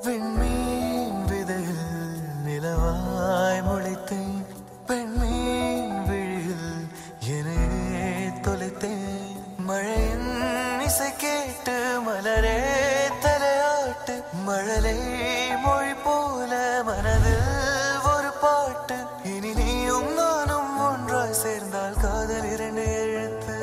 விண்மீன் விதையில் நிலவாய் முளைத்தேன் பெண்மீன் விழியில் என்னையே தொலைத்தேன் மழையின் இசை கேட்டு மலரே தலையாட்டு மழலை மொழி போல மனதில் ஒரு பாட்டு இனி நீயும் நானும் ஒன்றாய் சேர்ந்தால் காதல் இரண்டு எழுத்து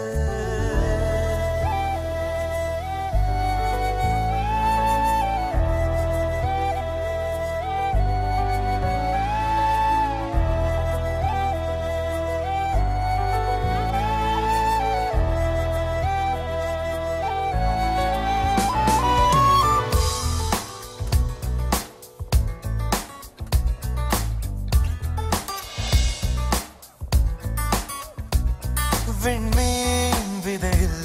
விண்மீன் விதையில்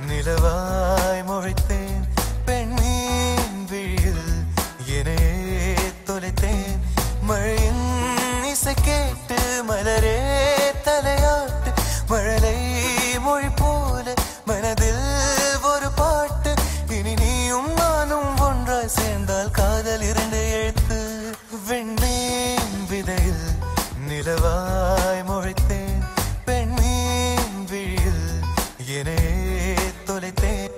நிலவாய் முளைத்தேன் பெண்மீன் விழியில் என்னையே தொலைத்தேன் மழையின் இசை கேட்டு மலரே தலையாட்டு மழலை மொழி போல மனதில் ஒரு பாட்டு இனி நீயும் நானும் ஒன்றாய் சேர்ந்தால் காதல் இரண்டு எழுத்து விண்மீன் விதையில் நிலவாய் முளைத்தேன் என்னையே தொலைத்தேன்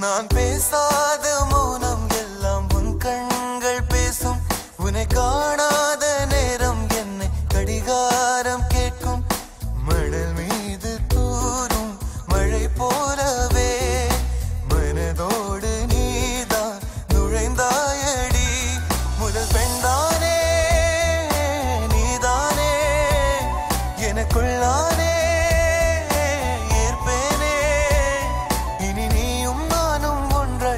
நான் பேசாத மௌனம் எல்லாம் உன் கண்கள் பேசும் உன்னை காணாத நேரம் என்னை கடிகாரம் கேட்கும் மணல் மீது தூரும் மழை போலவே மனதோடு நீதான் நுழைந்தாயடி முதல் பெண்தானே நீதானே எனக்குள்ளானே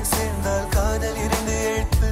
சேர்ந்தால் காதல் இரண்டு எழுத்து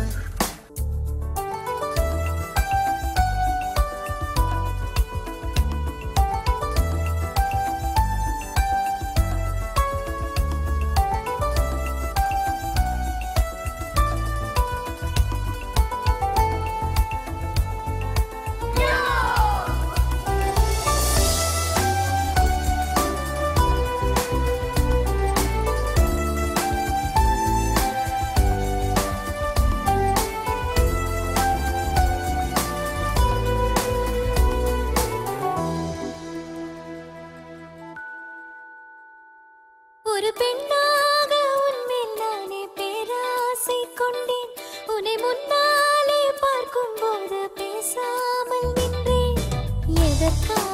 ஒரு பெண்ணாக உன்மேல் நானே பேராசை கொண்டேன் உன்னை முன்னாலே பார்க்கும் போது பேசாமல் நின்றேன் எதற்காக